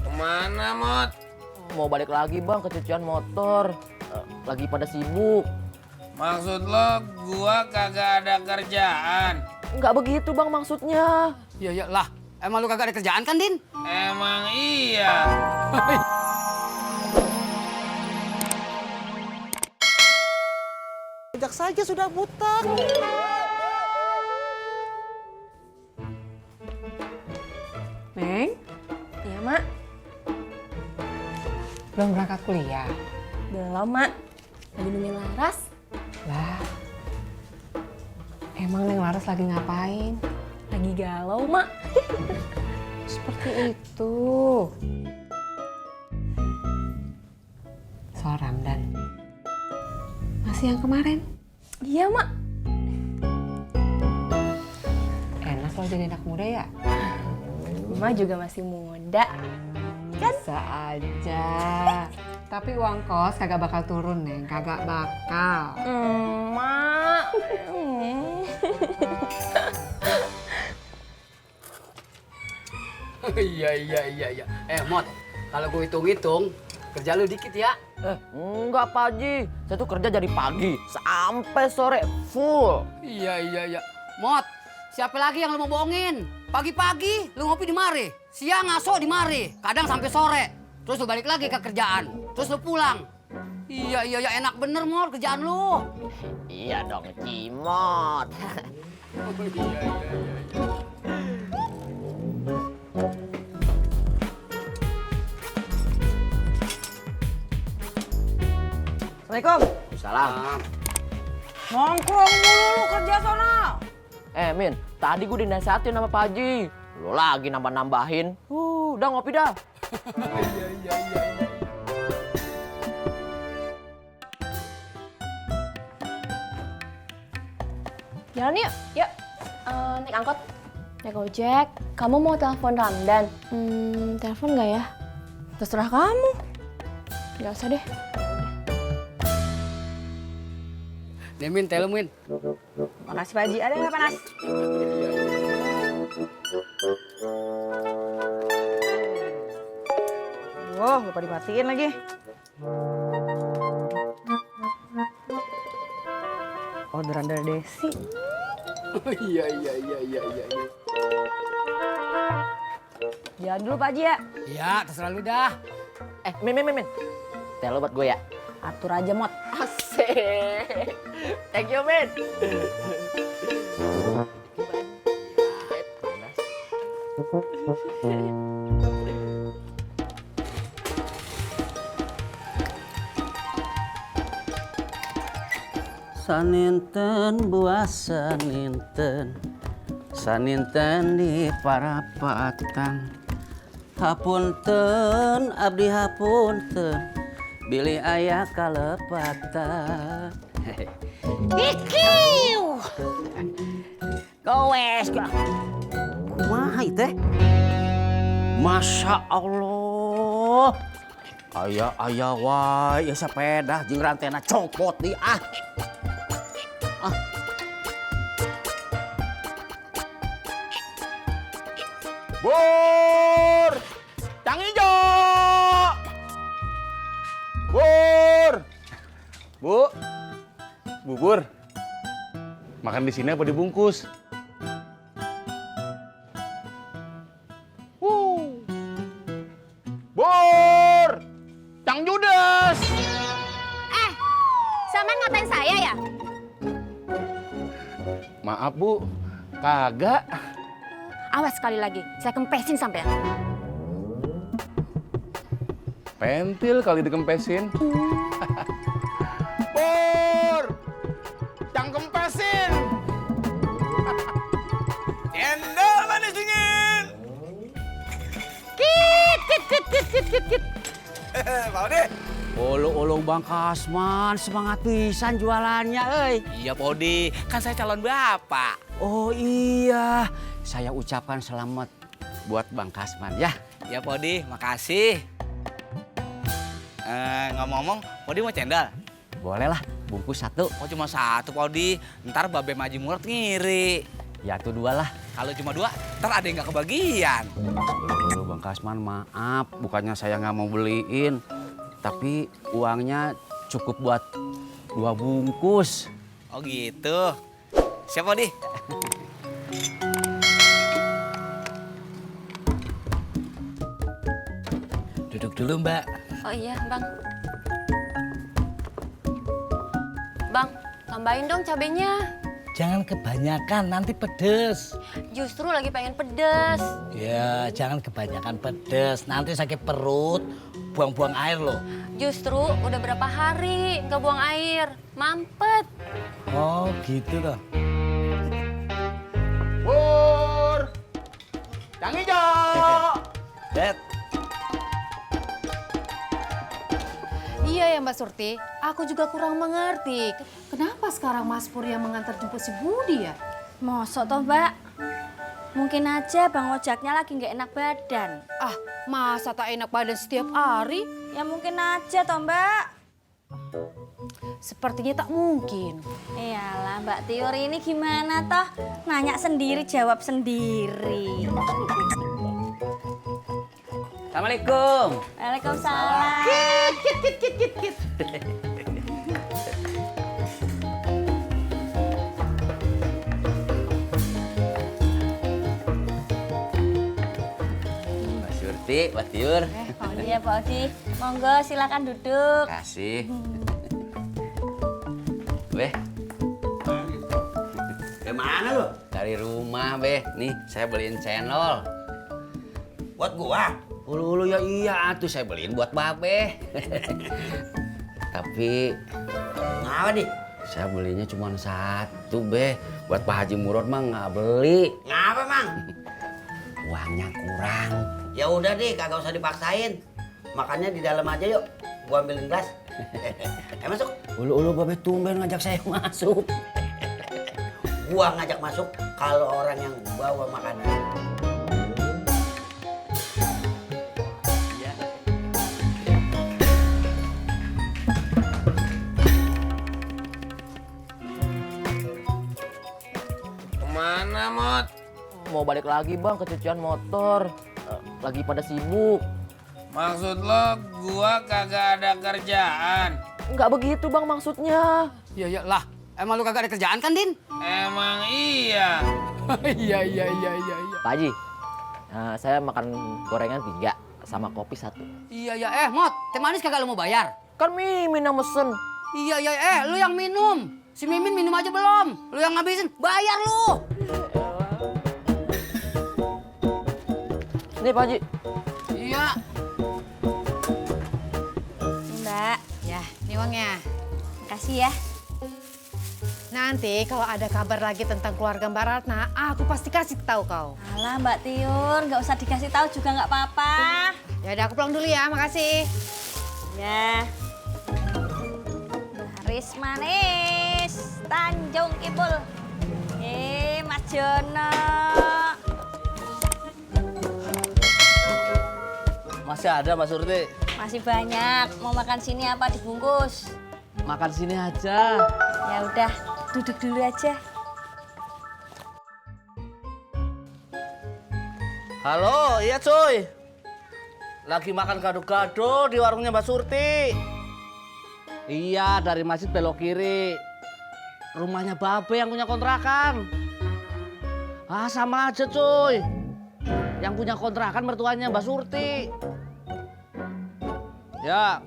Kemana, Mot? Mau balik lagi bang ke cucian motor. Lagi pada sibuk. Maksud lo gua kagak ada kerjaan? Nggak begitu bang maksudnya. Iya lah, emang lu kagak ada kerjaan kan, Din? Emang iya. Sejak saja sudah buta. Neng, Iya, Mak. belum berangkat kuliah? Belum, Mak. Lagi nungguin Laras. Lah, emang Neng Laras lagi ngapain? Lagi galau, Mak. Seperti itu. Soal Ramdan. Masih yang kemarin? Iya, Mak. Enak lo jadi anak muda ya? Mak juga masih muda. Bisa aja. Tapi uang kos kagak bakal turun, Neng. Kagak bakal. Mak. Iya. Mot, kalau gue hitung-hitung, kerja lu dikit ya. Enggak Pak Haji. Saya tuh kerja dari pagi sampai sore full. Iya. Mot, siapa lagi yang lu mau bohongin? Pagi-pagi lu ngopi di mari, siang ngaso di mari, kadang sampai sore. Terus lu balik lagi ke kerjaan, terus lu pulang. Iya, enak bener, Mot, kerjaan lu. Iya dong Cimot. Assalamualaikum. Salam. Nongkrong mulu lu kerja sana. Min, tadi gue dinasihatin sama Pak Haji. Lo lagi nambah-nambahin. Udah ngopi dah. Jalan yuk. Yuk. Naik angkot. Naik ojek. Kamu mau telepon Ramdan? Telepon nggak ya? Terserah kamu. Nggak usah deh. Nih, Min, teh lu, Min. Makasih Pak Haji. Ada nggak panas? Wah, lupa dimatiin lagi. Orderan dari Desi. Iya. Jalan dulu Pak Haji ya. Iya, terserah lu dah. Min. Teh lo buat gue ya. Atur aja, Mot. Asik. Thank you, Min. Saninten buah saninten di parapatan. Hapunten abdi hapunten, bilih aya kalepatan. Ikiu. Gowes gua. Kumaha ieu teh? Masya Allah. Aya wae ya sepeda jeung rantena copot di ah. Bur! Cang Ijo! Bur! Bubur. Makan di sini apa dibungkus? Bur! Cang Judes! Sama ngatain saya ya? Maaf Bu, kagak. Awas sekali lagi. Saya kempesin sampean. Pentil kali dikempesin. Bur! Cang kempesin! Cendol manis dingin! Kit. Mau deh? Olo-olo Bang Kasman, semangat pisan jualannya euy. Iya, Podi. Kan saya calon bapak. Oh iya, saya ucapkan selamat buat Bang Kasman ya. Ya Podi, makasih. Ngomong-ngomong, Podi mau cendol? Boleh lah, bungkus 1. Oh cuma 1 Podi, ntar Babe Maji Murad ngiri. Ya tuh 2 lah. Kalau cuma 2, ntar ada yang nggak kebagian. Bang Kasman maaf, bukannya saya nggak mau beliin. Tapi uangnya cukup buat 2 bungkus. Oh gitu. Siap Podi? Duduk dulu Mbak. Oh iya, Bang. Bang, tambahin dong cabenya. Jangan kebanyakan, nanti pedes. Justru lagi pengen pedes. Ya, jangan kebanyakan pedes, nanti sakit perut, buang-buang air loh. Justru udah berapa hari nggak buang air, mampet. Oh, gitu loh. Pur! Kang Ijo! Dad, Iya ya Mbak Surti, aku juga kurang mengerti. Kenapa sekarang Mas Pur yang mengantar jemput si Budi ya? Mosok toh, Mbak? Mungkin aja Bang Ojaknya lagi nggak enak badan. Ah, masa tak enak badan setiap hari? Ya mungkin aja toh, Mbak. Sepertinya tak mungkin. Iyalah, Mbak Tiur ini gimana toh? Nanya sendiri, jawab sendiri. Assalamualaikum. Waalaikumsalam. Mbak Surti, Mbak Tiur. Oh iya, Pak Odi. Monggo silakan duduk. Kasih. Beh. Kemana lo? Dari rumah, Beh. Nih, saya beliin cendol. Buat gua? Ulu-ulu ya iya, tuh saya beliin buat Babe. Tapi Ngapa nih? saya belinya cuma 1, Beh. Buat Pak Haji Murad mah nggak beli. Ngapa, Mang? Uangnya kurang. Ya udah deh, kagak usah dipaksain. Makannya di dalam aja yuk. Gua ambilin gelas. Masuk. Ulu-ulu Babe tumben ngajak saya masuk. Gua ngajak masuk kalau orang yang bawa makanan. Kemana, Mot? Mau balik lagi bang ke cucian motor. Lagi pada sibuk. Maksud lo gua kagak ada kerjaan? Nggak begitu bang maksudnya. Iya lah, emang lu kagak ada kerjaan kan, Din? Emang iya. Iya. Pak Haji, saya makan gorengan 3 sama kopi 1. Iya, Mot, teh manis kagak lu mau bayar? Kan Mimin yang mesen. Iya, lu yang minum. Si Mimin minum aja belum. Lu yang ngabisin, bayar lu. Nih Pak Haji. Iya. Mbak, Ya, ini uangnya. makasih ya. Nanti kalau ada kabar lagi tentang keluarga Mbak Ratna, aku pasti kasih tahu kau. Alah Mbak Tiur, nggak usah dikasih tahu juga nggak apa-apa. Ya udah aku pulang dulu ya, makasih. Ya. Laris manis, Tanjung Kipul. Mas Jono. Masih ada, Mas Surti. Masih banyak. Mau makan sini apa dibungkus? Makan sini aja. Ya udah, duduk dulu aja. Halo, iya cuy. Lagi makan gado-gado di warungnya Mbak Surti. Iya, dari masjid belok kiri. Rumahnya Babe yang punya kontrakan. Ah, sama aja cuy. Yang punya kontrakan mertuanya Mbak Surti. Ya,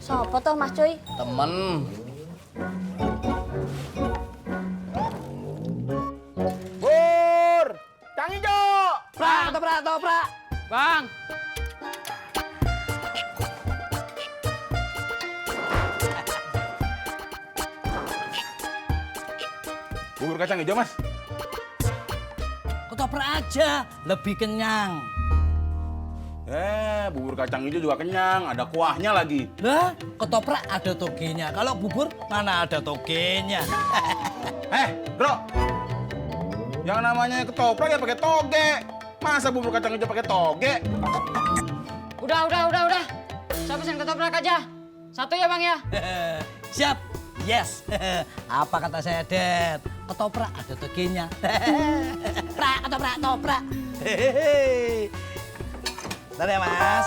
Sopo toh Mas Cuy? temen. Pur! Kang Ijo! Toprak. Bang, Bubur kacang hijau, Mas. Ketoprak aja, lebih kenyang. Bubur kacang hijau juga kenyang, ada kuahnya lagi. Lah, ketoprak ada togenya. Kalau bubur mana ada togenya? Bro. Yang namanya ketoprak ya pakai toge. Masa bubur kacang hijau pakai toge? Udah. Saya pesen ketoprak aja. Satu ya bang ya. Siap. Yes. Apa kata saya, Dad? Ketoprak ada togenya. Ketoprak. Hehehe. Bentar ya, Mas.